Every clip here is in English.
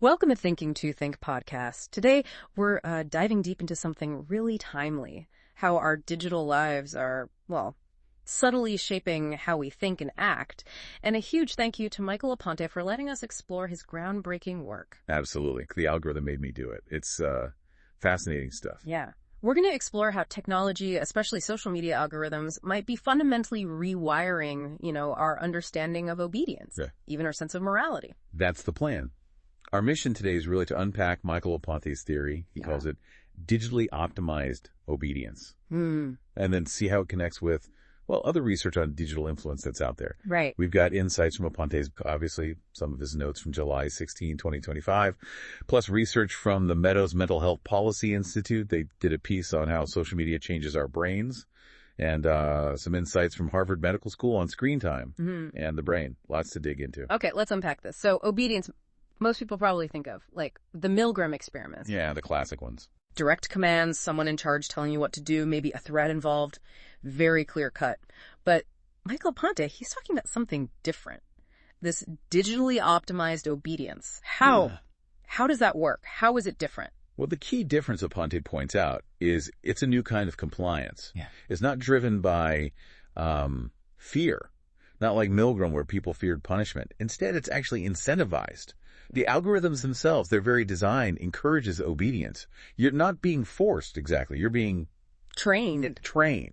Welcome to Thinking to Think podcast. Today, we're diving deep into something really timely, how our digital lives are, subtly shaping how we think and act. And a huge thank you to Michael Aponte for letting us explore his groundbreaking work. Absolutely. The algorithm made me do it. It's fascinating stuff. Yeah. We're going to explore how technology, especially social media algorithms, might be fundamentally rewiring, our understanding of obedience, even our sense of morality. That's the plan. Our mission today is really to unpack Michael Aponte's theory. He calls it digitally optimized obedience. And then see how it connects with, other research on digital influence that's out there. Right. We've got insights from Aponte's, obviously, some of his notes from July 16, 2025, plus research from the Meadows Mental Health Policy Institute. They did a piece on how social media changes our brains, and some insights from Harvard Medical School on screen time and the brain. Lots to dig into. Okay, let's unpack this. So obedience, most people probably think of, like the Milgram experiments. Yeah, the classic ones. Direct commands, someone in charge telling you what to do, maybe a threat involved, very clear cut. But Michael Aponte, he's talking about something different. This digitally optimized obedience. How does that work? How is it different? Well, the key difference Aponte points out is it's a new kind of compliance. Yeah. It's not driven by fear, not like Milgram where people feared punishment. Instead, it's actually incentivized. The algorithms themselves, their very design encourages obedience. You're not being forced exactly. You're being trained,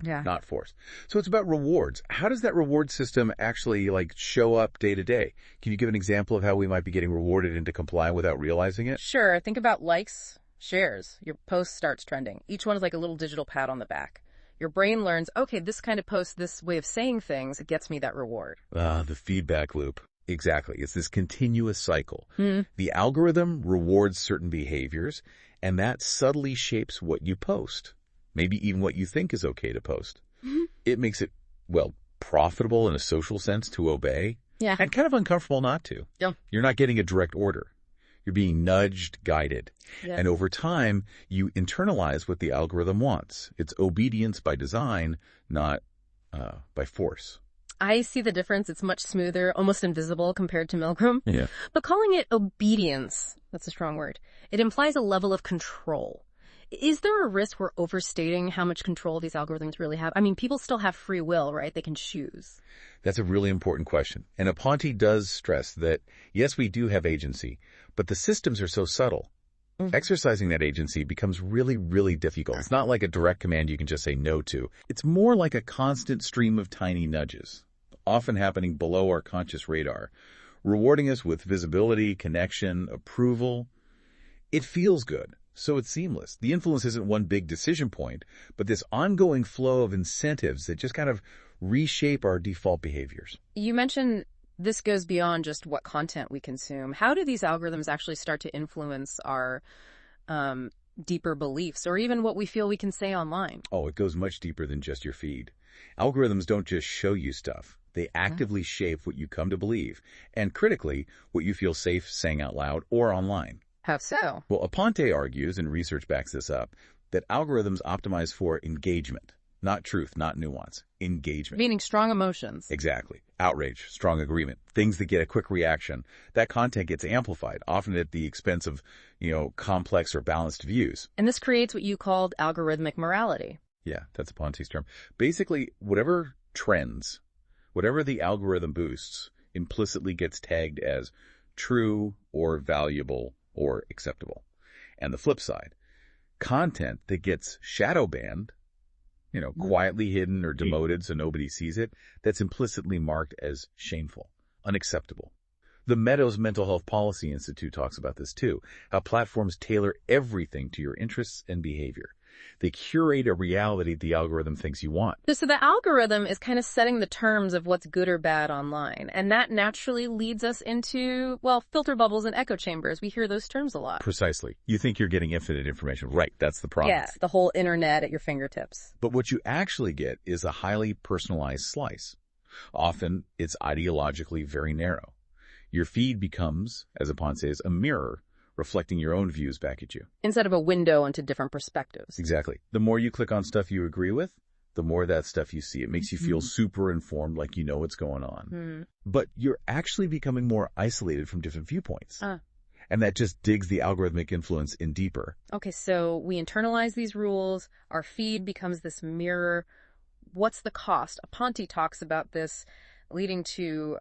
not forced. So it's about rewards. How does that reward system actually show up day to day? Can you give an example of how we might be getting rewarded into complying without realizing it? Sure. Think about likes, shares. Your post starts trending. Each one is like a little digital pat on the back. Your brain learns, okay, this kind of post, this way of saying things, it gets me that reward. The feedback loop. Exactly. It's this continuous cycle. The algorithm rewards certain behaviors, and that subtly shapes what you post. Maybe even what you think is okay to post. It makes it, profitable in a social sense to obey. Yeah. And kind of uncomfortable not to. Yeah. You're not getting a direct order. You're being nudged, guided. Yeah. And over time, you internalize what the algorithm wants. It's obedience by design, not by force. I see the difference. It's much smoother, almost invisible compared to Milgram. Yeah. But calling it obedience, that's a strong word, it implies a level of control. Is there a risk we're overstating how much control these algorithms really have? I mean, people still have free will, right? They can choose. That's a really important question. And Aponte does stress that, yes, we do have agency, but the systems are so subtle. Exercising that agency becomes really, really difficult. It's not like a direct command you can just say no to. It's more like a constant stream of tiny nudges, often happening below our conscious radar, rewarding us with visibility, connection, approval. It feels good, so it's seamless. The influence isn't one big decision point, but this ongoing flow of incentives that just kind of reshape our default behaviors. You mentioned this goes beyond just what content we consume. How do these algorithms actually start to influence our deeper beliefs or even what we feel we can say online? Oh, it goes much deeper than just your feed. Algorithms don't just show you stuff. They actively shape what you come to believe and, critically, what you feel safe saying out loud or online. How so? Well, Aponte argues, and research backs this up, that algorithms optimize for engagement. Not truth, not nuance. Engagement. Meaning strong emotions. Exactly. Outrage, strong agreement, things that get a quick reaction. That content gets amplified, often at the expense of, complex or balanced views. And this creates what you called algorithmic morality. Yeah, that's Aponte's term. Basically, whatever trends, whatever the algorithm boosts, implicitly gets tagged as true or valuable or acceptable. And the flip side, content that gets shadow banned, quietly hidden or demoted so nobody sees it, that's implicitly marked as shameful, unacceptable. The Meadows Mental Health Policy Institute talks about this too, how platforms tailor everything to your interests and behavior. They curate a reality the algorithm thinks you want. So the algorithm is kind of setting the terms of what's good or bad online. And that naturally leads us into, filter bubbles and echo chambers. We hear those terms a lot. Precisely. You think you're getting infinite information. Right, that's the problem. Yeah, the whole internet at your fingertips. But what you actually get is a highly personalized slice. Often, it's ideologically very narrow. Your feed becomes, as Aponte says, a mirror reflecting your own views back at you. Instead of a window into different perspectives. Exactly. The more you click on stuff you agree with, the more of that stuff you see. It makes you feel super informed, like you know what's going on. But you're actually becoming more isolated from different viewpoints. And that just digs the algorithmic influence in deeper. Okay, so we internalize these rules, our feed becomes this mirror. What's the cost? Aponte talks about this leading to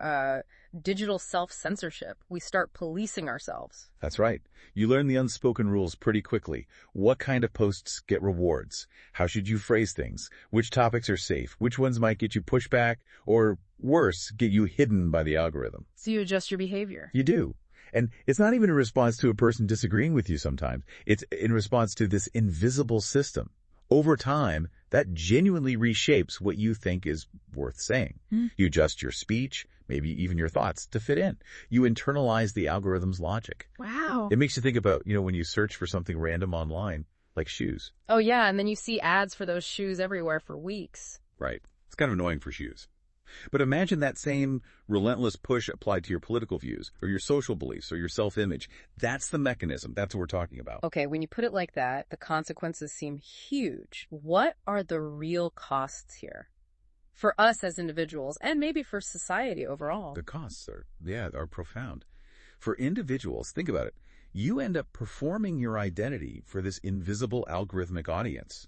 digital self-censorship. We start policing ourselves. That's right. You learn the unspoken rules pretty quickly. What kind of posts get rewards? How should you phrase things? Which topics are safe? Which ones might get you pushback? Or worse, get you hidden by the algorithm? So you adjust your behavior. You do. And it's not even in response to a person disagreeing with you sometimes. It's in response to this invisible system. Over time, that genuinely reshapes what you think is worth saying. You adjust your speech, maybe even your thoughts, to fit in. You internalize the algorithm's logic. Wow. It makes you think about, when you search for something random online, like shoes. Oh, yeah, and then you see ads for those shoes everywhere for weeks. Right. It's kind of annoying for shoes. But imagine that same relentless push applied to your political views or your social beliefs or your self-image. That's the mechanism. That's what we're talking about. Okay, when you put it like that, the consequences seem huge. What are the real costs here? For us as individuals and maybe for society overall. The costs are profound. For individuals, think about it. You end up performing your identity for this invisible algorithmic audience.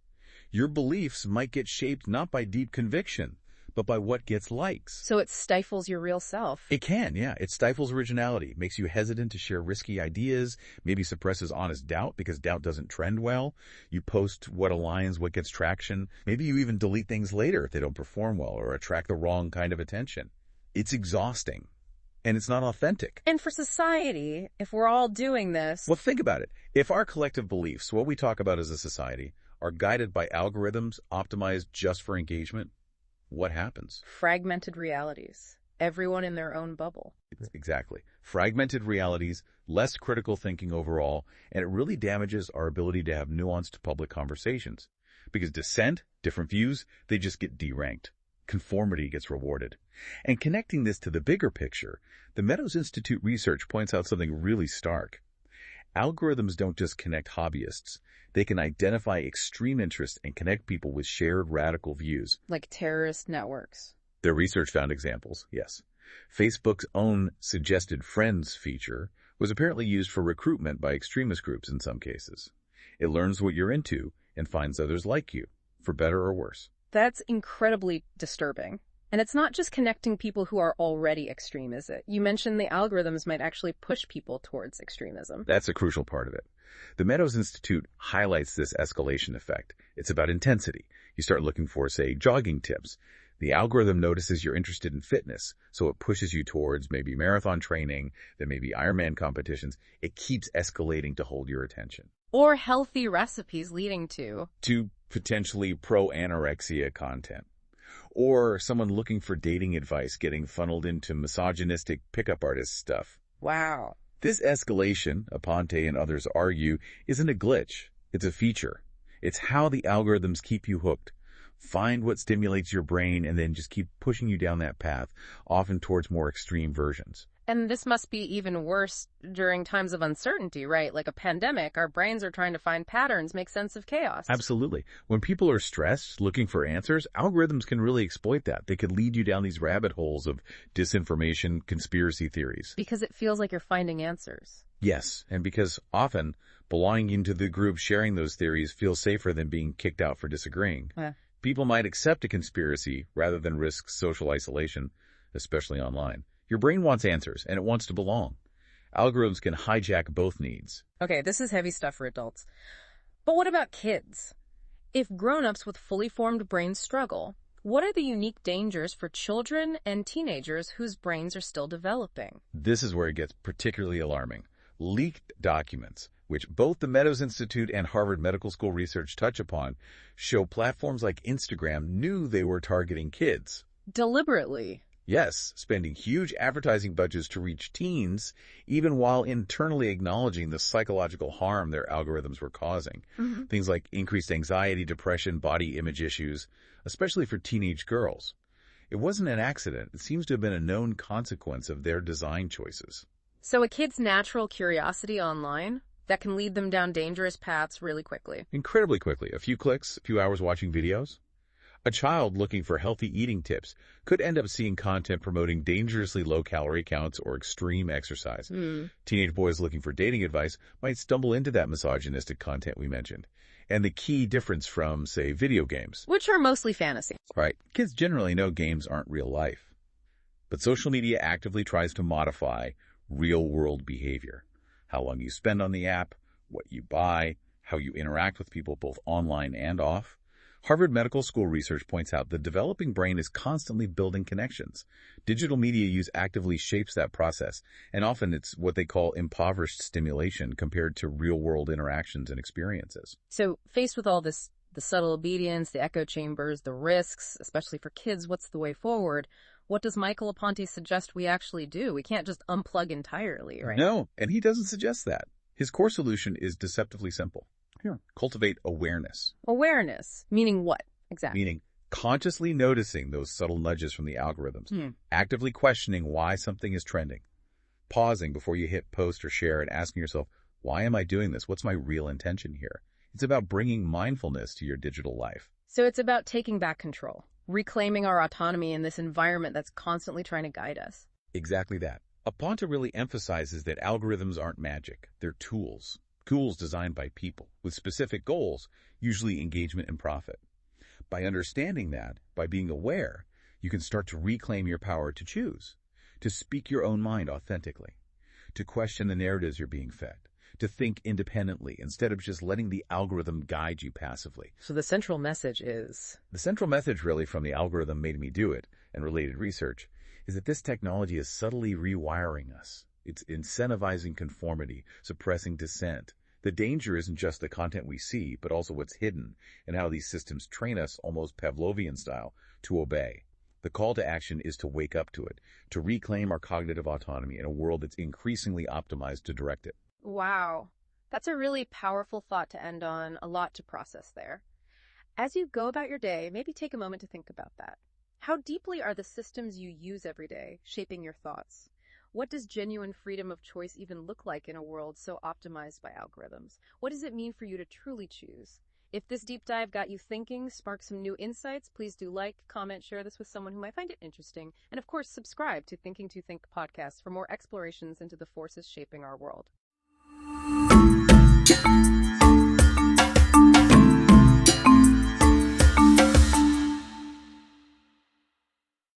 Your beliefs might get shaped not by deep conviction, but by what gets likes. So it stifles your real self. It can, yeah. It stifles originality, makes you hesitant to share risky ideas, maybe suppresses honest doubt because doubt doesn't trend well. You post what aligns, what gets traction. Maybe you even delete things later if they don't perform well or attract the wrong kind of attention. It's exhausting, and it's not authentic. And for society, if we're all doing this... Well, think about it. If our collective beliefs, what we talk about as a society, are guided by algorithms optimized just for engagement, what happens? Fragmented realities. Everyone in their own bubble. Exactly. Fragmented realities, less critical thinking overall, and it really damages our ability to have nuanced public conversations. Because dissent, different views, they just get deranked. Conformity gets rewarded. And connecting this to the bigger picture, the Meadows Institute research points out something really stark. Algorithms don't just connect hobbyists. They can identify extreme interests and connect people with shared radical views. Like terrorist networks. Their research found examples, yes. Facebook's own suggested friends feature was apparently used for recruitment by extremist groups in some cases. It learns what you're into and finds others like you, for better or worse. That's incredibly disturbing. And it's not just connecting people who are already extreme, is it? You mentioned the algorithms might actually push people towards extremism. That's a crucial part of it. The Meadows Institute highlights this escalation effect. It's about intensity. You start looking for, say, jogging tips. The algorithm notices you're interested in fitness, so it pushes you towards maybe marathon training, then maybe Ironman competitions. It keeps escalating to hold your attention. Or healthy recipes leading to potentially pro-anorexia content. Or someone looking for dating advice getting funneled into misogynistic pickup artist stuff. Wow. This escalation, Aponte and others argue, isn't a glitch. It's a feature. It's how the algorithms keep you hooked. Find what stimulates your brain and then just keep pushing you down that path, often towards more extreme versions. And this must be even worse during times of uncertainty, right? Like a pandemic, our brains are trying to find patterns, make sense of chaos. Absolutely. When people are stressed, looking for answers, algorithms can really exploit that. They could lead you down these rabbit holes of disinformation, conspiracy theories. Because it feels like you're finding answers. Yes, and because often belonging into the group sharing those theories feels safer than being kicked out for disagreeing. People might accept a conspiracy rather than risk social isolation, especially online. Your brain wants answers, and it wants to belong. Algorithms can hijack both needs. Okay, this is heavy stuff for adults. But what about kids? If grown-ups with fully formed brains struggle, what are the unique dangers for children and teenagers whose brains are still developing? This is where it gets particularly alarming. Leaked documents, which both the Meadows Institute and Harvard Medical School research touch upon, show platforms like Instagram knew they were targeting kids. Deliberately. Yes, spending huge advertising budgets to reach teens, even while internally acknowledging the psychological harm their algorithms were causing. Things like increased anxiety, depression, body image issues, especially for teenage girls. It wasn't an accident. It seems to have been a known consequence of their design choices. So a kid's natural curiosity online, that can lead them down dangerous paths really quickly. Incredibly quickly. A few clicks, a few hours watching videos. A child looking for healthy eating tips could end up seeing content promoting dangerously low calorie counts or extreme exercise. Teenage boys looking for dating advice might stumble into that misogynistic content we mentioned. And the key difference from, say, video games, Which are mostly fantasy. right? Kids generally know games aren't real life. But social media actively tries to modify real-world behavior. How long you spend on the app, what you buy, how you interact with people both online and off. Harvard Medical School research points out the developing brain is constantly building connections. Digital media use actively shapes that process, and often it's what they call impoverished stimulation compared to real-world interactions and experiences. So faced with all this, the subtle obedience, the echo chambers, the risks, especially for kids, what's the way forward? What does Michael Aponte suggest we actually do? We can't just unplug entirely, right? No, and he doesn't suggest that. His core solution is deceptively simple. Here, cultivate awareness. Awareness, meaning what exactly? Meaning consciously noticing those subtle nudges from the algorithms, actively questioning why something is trending, pausing before you hit post or share and asking yourself, why am I doing this? What's my real intention here? It's about bringing mindfulness to your digital life. So it's about taking back control, reclaiming our autonomy in this environment that's constantly trying to guide us. Exactly that. Aponte really emphasizes that algorithms aren't magic. They're tools. Tools designed by people with specific goals, usually engagement and profit. By understanding that, by being aware, you can start to reclaim your power to choose, to speak your own mind authentically, to question the narratives you're being fed, to think independently instead of just letting the algorithm guide you passively. So the central message is? The central message really from the algorithm made me do it and related research is that this technology is subtly rewiring us. It's incentivizing conformity, suppressing dissent. The danger isn't just the content we see, but also what's hidden and how these systems train us almost Pavlovian style to obey. The call to action is to wake up to it, to reclaim our cognitive autonomy in a world that's increasingly optimized to direct it. Wow. That's a really powerful thought to end on, a lot to process there. As you go about your day, maybe take a moment to think about that. How deeply are the systems you use every day shaping your thoughts? What does genuine freedom of choice even look like in a world so optimized by algorithms? What does it mean for you to truly choose? If this deep dive got you thinking, sparked some new insights, please do like, comment, share this with someone who might find it interesting, and of course, subscribe to Thinking to Think podcast for more explorations into the forces shaping our world.